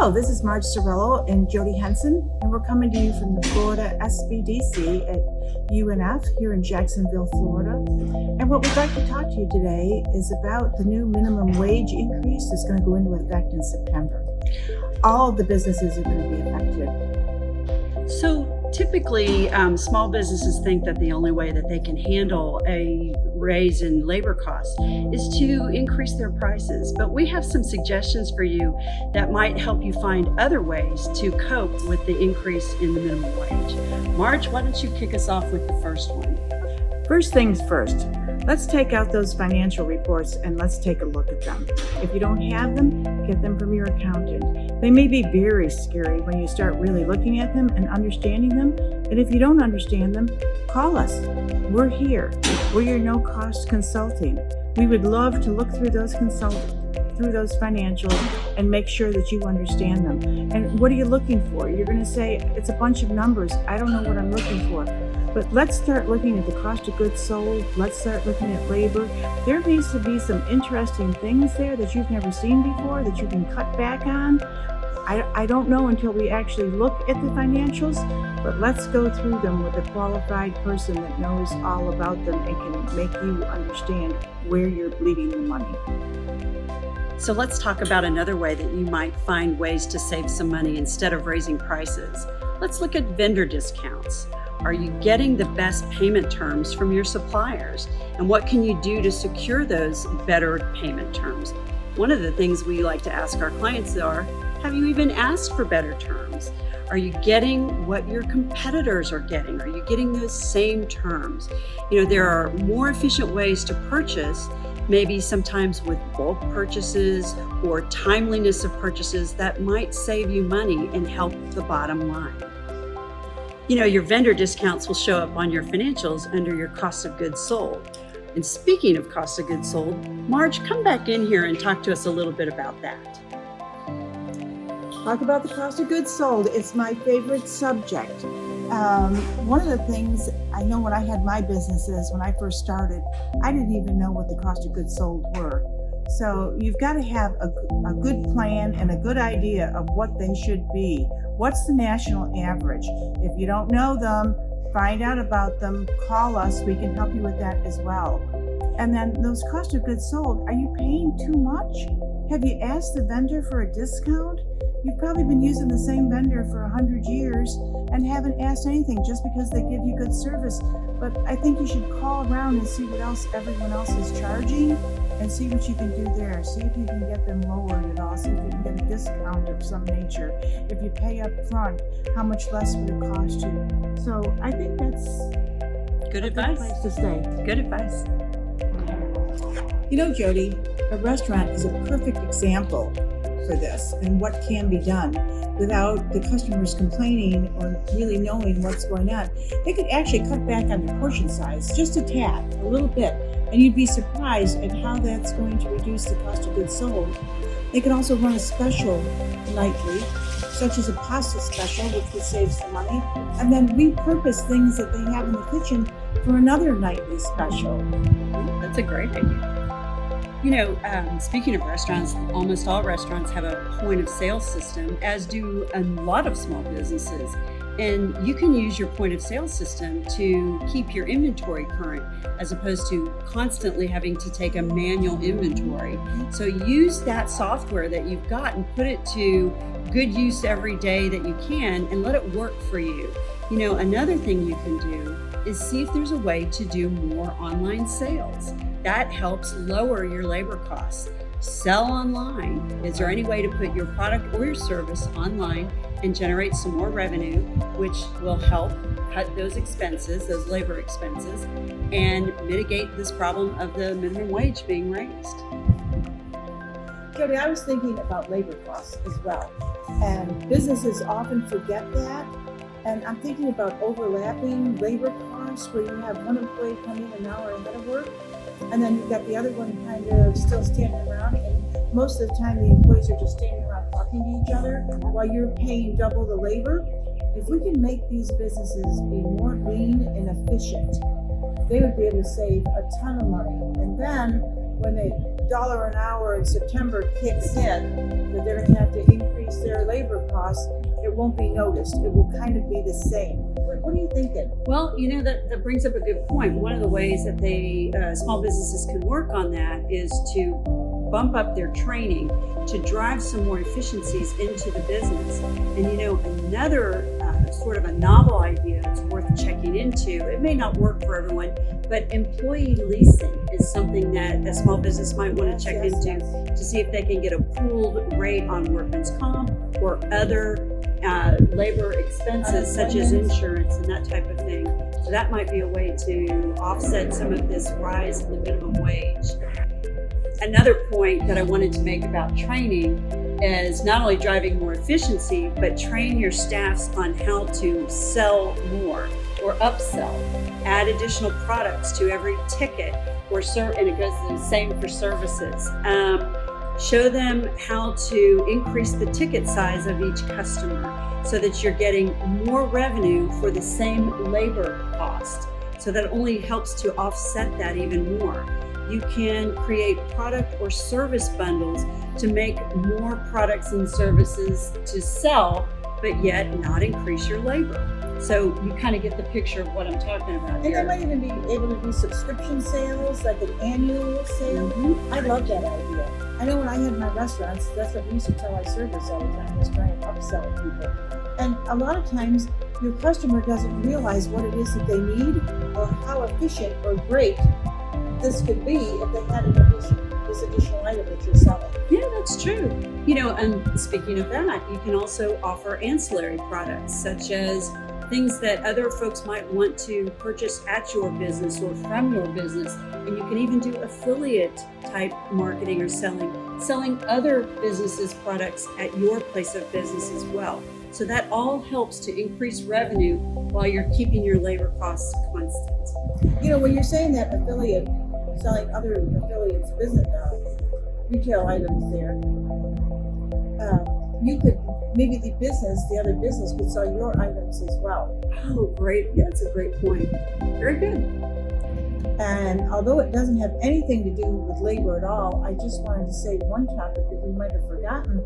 Hello, this is Marge Sorello and Jody Henson, and we're coming to you from the Florida SBDC at UNF here in Jacksonville, Florida. And what we'd like to talk to you today is about the new minimum wage increase that's going to go into effect in September. All of the businesses are going to be affected. So typically, small businesses think that the only way that they can handle a raise in labor costs is to increase their prices. But we have some suggestions for you that might help you find other ways to cope with the increase in the minimum wage. Marge, why don't you kick us off with the first one? First things first, let's take out those financial reports and let's take a look at them. If you don't have them, get them from your accountant. They may be very scary when you start really looking at them and understanding them. And if you don't understand them, call us. We're here. We're your no-cost consulting. We would love to look through those financials and make sure that you understand them. And what are you looking for? You're going to say, it's a bunch of numbers. I don't know what I'm looking for. But let's start looking at the cost of goods sold. Let's start looking at labor. There needs to be some interesting things there that you've never seen before that you can cut back on. I don't know until we actually look at the financials, but let's go through them with a qualified person that knows all about them and can make you understand where you're bleeding the money. So let's talk about another way that you might find ways to save some money instead of raising prices. Let's look at vendor discounts. Are you getting the best payment terms from your suppliers? And what can you do to secure those better payment terms? One of the things we like to ask our clients are, have you even asked for better terms? Are you getting what your competitors are getting? Are you getting those same terms? There are more efficient ways to purchase, maybe sometimes with bulk purchases or timeliness of purchases that might save you money and help the bottom line. Your vendor discounts will show up on your financials under your cost of goods sold. And speaking of cost of goods sold, Marge, come back in here and talk to us a little bit about that. Talk about the cost of goods sold. It's my favorite subject. One of the things I know when I had my businesses, when I first started, I didn't even know what the cost of goods sold were. So you've got to have a good plan and a good idea of what they should be. What's the national average? If you don't know them, find out about them, call us. We can help you with that as well. And then those cost of goods sold, are you paying too much? Have you asked the vendor for a discount? You've probably been using the same vendor for 100 years and haven't asked anything just because they give you good service. But I think you should call around and see what else everyone else is charging and see what you can do there. See if you can get them lowered at all. See if you can get a discount of some nature. If you pay up front, how much less would it cost you? So I think that's good advice. Good place to stay. Good advice. Jody, a restaurant is a perfect example for this and what can be done without the customers complaining or really knowing what's going on. They could actually cut back on the portion size just a tad, a little bit, and you'd be surprised at how that's going to reduce the cost of goods sold. They could also run a special nightly, such as a pasta special, which would save some money, and then repurpose things that they have in the kitchen for another nightly special. That's a great idea. Speaking of restaurants, almost all restaurants have a point of sale system, as do a lot of small businesses. And you can use your point of sale system to keep your inventory current as opposed to constantly having to take a manual inventory. So use that software that you've got and put it to good use every day that you can and let it work for you. Another thing you can do is see if there's a way to do more online sales. That helps lower your labor costs. Sell online. Is there any way to put your product or your service online and generate some more revenue, which will help cut those expenses, those labor expenses, and mitigate this problem of the minimum wage being raised? Jody, I was thinking about labor costs as well. And businesses often forget that. And I'm thinking about overlapping labor costs where you have one employee come in an hour ahead of work, and then you've got the other one kind of still standing around. And most of the time, the employees are just standing around talking to each other while you're paying double the labor. If we can make these businesses be more lean and efficient, they would be able to save a ton of money. And then when the dollar an hour in September kicks in, that they're going to have to increase their labor costs, it won't be noticed. It will kind of be the same. What are you thinking? Well, that brings up a good point. One of the ways that small businesses can work on that is to bump up their training to drive some more efficiencies into the business. And another sort of a novel idea that's worth checking into, it may not work for everyone, but employee leasing is something that a small business might want to check into to see if they can get a pooled rate on workman's comp or other labor expenses such as insurance and that type of thing. So that might be a way to offset some of this rise in the minimum wage. Another point that I wanted to make about training is not only driving more efficiency, but train your staffs on how to sell more or upsell, add additional products to every ticket, and it goes the same for services. Show them how to increase the ticket size of each customer so that you're getting more revenue for the same labor cost. So that only helps to offset that even more. You can create product or service bundles to make more products and services to sell, but yet not increase your labor. So you kind of get the picture of what I'm talking about And here. they might even be able to do subscription sales, like an annual sale. Mhm. I love that idea. I know when I had my restaurants, that's what we used to tell our servers all the time, was try and upsell people. And a lot of times, your customer doesn't realize what it is that they need or how efficient or great this could be if they had this additional item that you're selling. Yeah, that's true. And speaking of that, you can also offer ancillary products such as things that other folks might want to purchase at your business or from your business. And you can even do affiliate type marketing or selling other businesses' products at your place of business as well. So that all helps to increase revenue while you're keeping your labor costs constant. When you're saying that selling other affiliates' business, retail items there, you could, maybe the other business could sell your items as well. Oh, great. Yeah, that's a great point. Very good. And although it doesn't have anything to do with labor at all, I just wanted to say one topic that we might have forgotten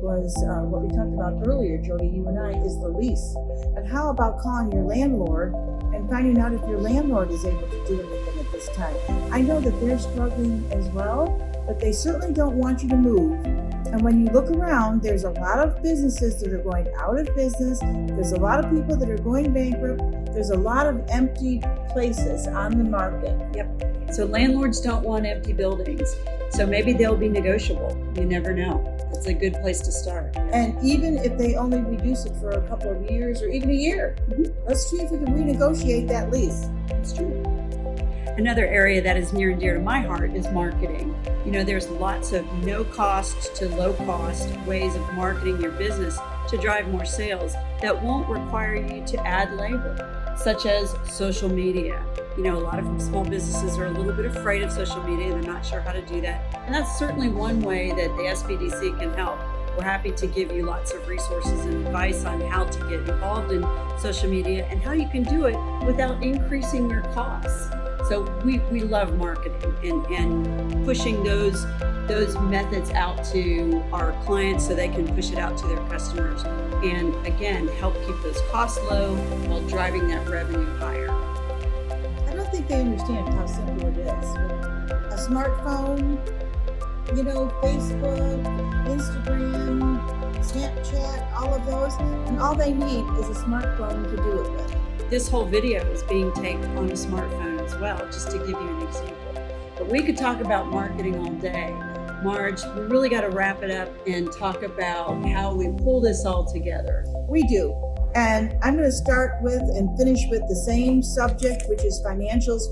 was what we talked about earlier, Jody, you and I, is the lease. And how about calling your landlord and finding out if your landlord is able to do anything at this time? I know that they're struggling as well, but they certainly don't want you to move. And when you look around, there's a lot of businesses that are going out of business. There's a lot of people that are going bankrupt. There's a lot of empty places on the market. Yep. So landlords don't want empty buildings. So maybe they'll be negotiable. You never know. It's a good place to start. And even if they only reduce it for a couple of years or even a year, let's see if we can renegotiate that lease. It's true. Another area that is near and dear to my heart is marketing. There's lots of no cost to low cost ways of marketing your business to drive more sales that won't require you to add labor, such as social media. A lot of small businesses are a little bit afraid of social media. They're not sure how to do that. And that's certainly one way that the SBDC can help. We're happy to give you lots of resources and advice on how to get involved in social media and how you can do it without increasing your costs. So we love marketing and pushing those methods out to our clients so they can push it out to their customers. And again, help keep those costs low while driving that revenue higher. I don't think they understand how simple it is. A smartphone, Facebook, Instagram, Snapchat, all of those, and all they need is a smartphone to do it with. This whole video is being taken on a smartphone as well, just to give you an example. But we could talk about marketing all day. Marge, we really got to wrap it up and talk about how we pull this all together. We do. And I'm going to start with and finish with the same subject, which is financials.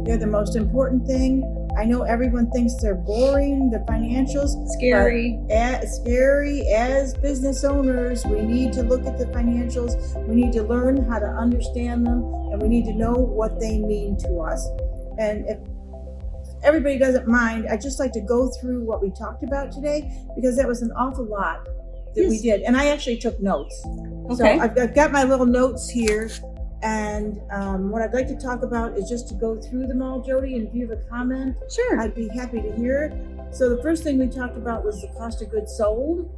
They're the most important thing. I know everyone thinks they're boring, the financials. Scary. Scary. As business owners, we need to look at the financials. We need to learn how to understand them, and we need to know what they mean to us. And if everybody doesn't mind, I'd just like to go through what we talked about today, because that was an awful lot that we did. And I actually took notes. Okay. So I've got my little notes here. And what I'd like to talk about is just to go through them all, Jody, and if you have a comment, Sure. I'd be happy to hear it. So the first thing we talked about was the cost of goods sold.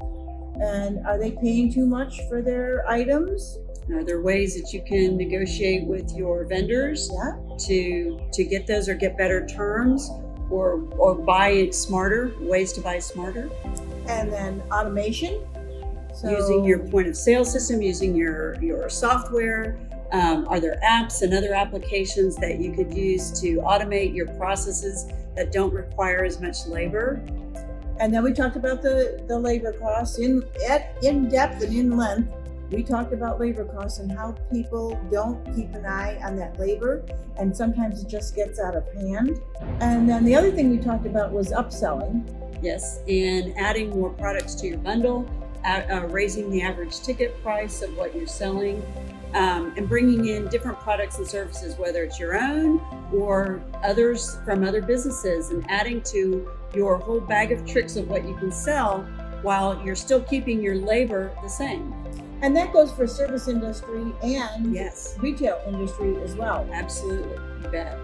And are they paying too much for their items? Are there ways that you can negotiate with your vendors Yeah. to get those or get better terms or buy it smarter, ways to buy smarter? And then automation. So, Using your point of sale system, using your software. Are there apps and other applications that you could use to automate your processes that don't require as much labor? And then we talked about the labor costs in depth and in length. We talked about labor costs and how people don't keep an eye on that labor, and sometimes it just gets out of hand. And then the other thing we talked about was upselling. Yes, and adding more products to your bundle, raising the average ticket price of what you're selling, and bringing in different products and services, whether it's your own or others from other businesses, and adding to your whole bag of tricks of what you can sell while you're still keeping your labor the same. And that goes for service industry and Yes, retail industry as well. absolutely, you bet.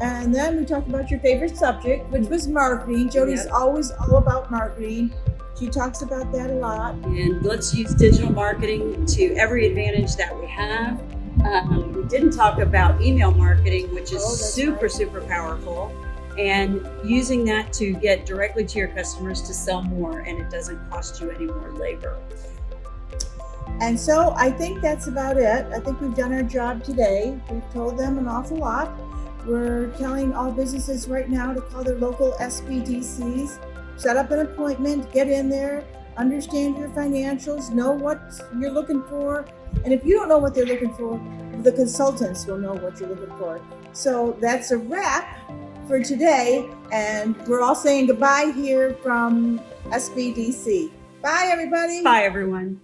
And then we talked about your favorite subject, which was marketing. Jody's Yep. always all about marketing. She talks about that a lot. And let's use digital marketing to every advantage that we have. We didn't talk about email marketing, which is that's super, right. super powerful, and using that to get directly to your customers to sell more, and it doesn't cost you any more labor. And so I think that's about it. I think we've done our job today. We've told them an awful lot. We're telling all businesses right now to call their local SBDCs, set up an appointment, get in there, understand your financials, know what you're looking for. And if you don't know what they're looking for, the consultants will know what you're looking for. So that's a wrap for today. And we're all saying goodbye here from SBDC. Bye, everybody. Bye, everyone.